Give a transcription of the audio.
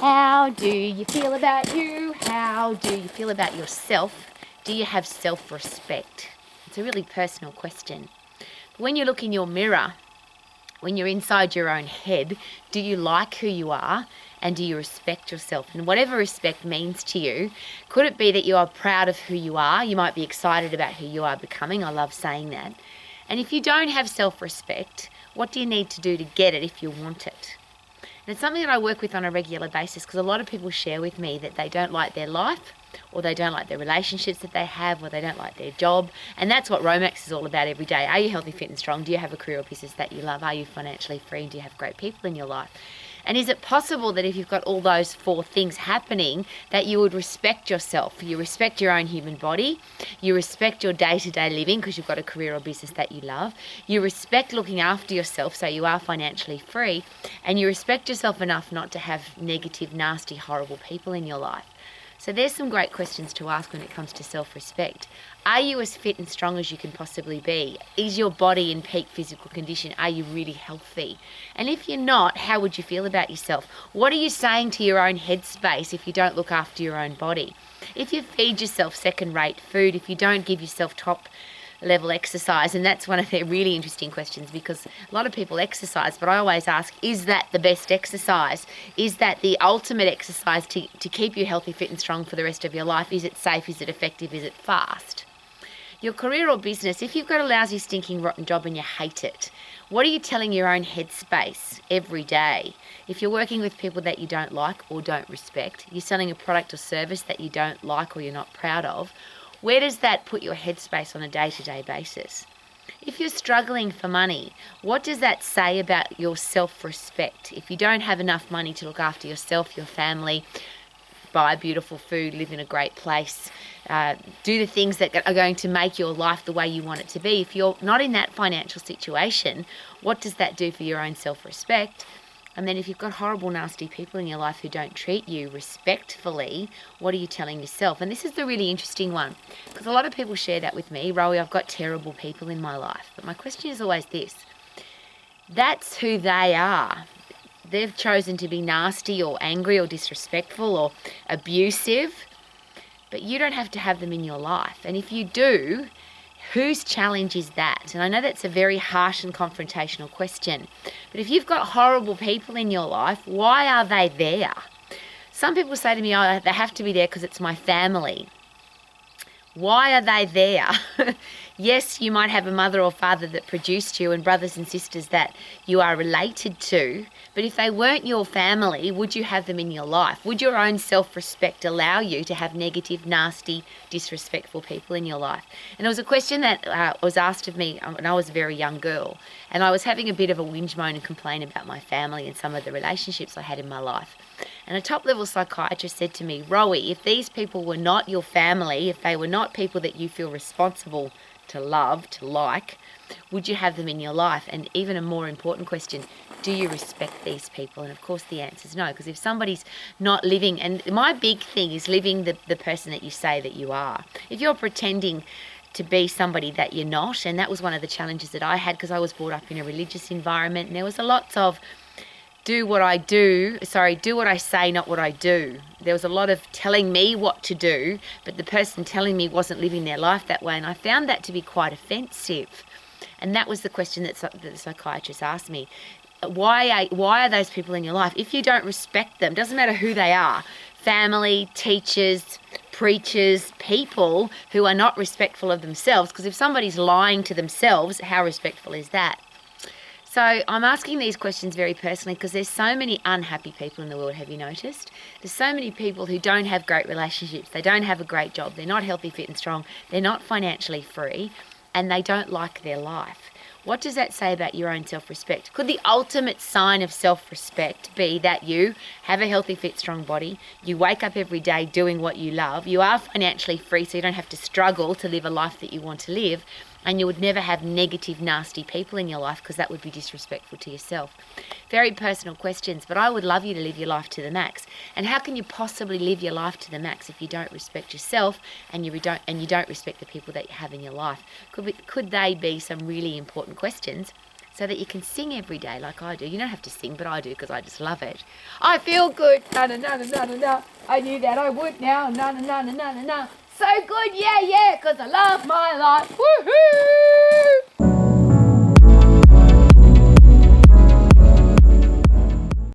How do you feel about you? How do you feel about yourself? Do you have self-respect? It's a really personal question. When you look in your mirror, when you're inside your own head, do you like who you are and do you respect yourself? And whatever respect means to you, could it be that you are proud of who you are? You might be excited about who you are becoming. I love saying that. And if you don't have self-respect, what do you need to do to get it if you want it? And it's something that I work with on a regular basis because a lot of people share with me that they don't like their life or they don't like the relationships that they have or they don't like their job. And that's what Romax is all about every day. Are you healthy, fit and strong? Do you have a career or business that you love? Are you financially free? Do you have great people in your life? And is it possible that if you've got all those four things happening, that you would respect yourself? You respect your own human body. You respect your day-to-day living because you've got a career or business that you love. You respect looking after yourself so you are financially free. And you respect yourself enough not to have negative, nasty, horrible people in your life. So there's some great questions to ask when it comes to self-respect. Are you as fit and strong as you can possibly be? Is your body in peak physical condition? Are you really healthy? And if you're not, how would you feel about yourself? What are you saying to your own headspace if you don't look after your own body? If you feed yourself second-rate food, if you don't give yourself top level exercise, and that's one of the really interesting questions because a lot of people exercise, but I always ask, is that the best exercise? Is that the ultimate exercise to keep you healthy, fit and strong for the rest of your life? Is it safe? Is it effective? Is it fast? Your career or business, if you've got a lousy, stinking, rotten job and you hate it, what are you telling your own headspace every day? If you're working with people that you don't like or don't respect, you're selling a product or service that you don't like or you're not proud of, where does that put your headspace on a day-to-day basis? If you're struggling for money, what does that say about your self-respect? If you don't have enough money to look after yourself, your family, buy beautiful food, live in a great place, do the things that are going to make your life the way you want it to be. If you're not in that financial situation, what does that do for your own self-respect? And then if you've got horrible, nasty people in your life who don't treat you respectfully, what are you telling yourself? And this is the really interesting one, because a lot of people share that with me. Rowie, I've got terrible people in my life. But my question is always this. That's who they are. They've chosen to be nasty or angry or disrespectful or abusive, but you don't have to have them in your life. And if you do, whose challenge is that? And I know that's a very harsh and confrontational question, but if you've got horrible people in your life, why are they there? Some people say to me, oh, they have to be there because it's my family. Why are they there? Yes, you might have a mother or father that produced you and brothers and sisters that you are related to, but if they weren't your family, would you have them in your life? Would your own self-respect allow you to have negative, nasty, disrespectful people in your life? And it was a question that was asked of me when I was a very young girl, and I was having a bit of a whinge, moan and complain about my family and some of the relationships I had in my life. And a top-level psychiatrist said to me, Rowie, if these people were not your family, if they were not people that you feel responsible to love, to like, would you have them in your life? And even a more important question, do you respect these people? And of course the answer is no, because if somebody's not living, and my big thing is living the person that you say that you are. If you're pretending to be somebody that you're not, and that was one of the challenges that I had because I was brought up in a religious environment, and there was a lot of do what I say, not what I do. There was a lot of telling me what to do, but the person telling me wasn't living their life that way, and I found that to be quite offensive. And that was the question that the psychiatrist asked me. Why are those people in your life? If you don't respect them, doesn't matter who they are, family, teachers, preachers, people who are not respectful of themselves, because if somebody's lying to themselves, how respectful is that? So I'm asking these questions very personally because there's so many unhappy people in the world, have you noticed? There's so many people who don't have great relationships, they don't have a great job, they're not healthy, fit and strong, they're not financially free, and they don't like their life. What does that say about your own self-respect? Could the ultimate sign of self-respect be that you have a healthy, fit, strong body, you wake up every day doing what you love, you are financially free so you don't have to struggle to live a life that you want to live, and you would never have negative, nasty people in your life because that would be disrespectful to yourself? Very personal questions, but I would love you to live your life to the max. And how can you possibly live your life to the max if you don't respect yourself and you don't respect the people that you have in your life? Could they be some really important questions so that you can sing every day like I do. You don't have to sing, but I do because I just love it. I feel good. Na na na na na na na. I knew that I would now. Na na na na na na na. So good, yeah, yeah, because I love my life. Woohoo!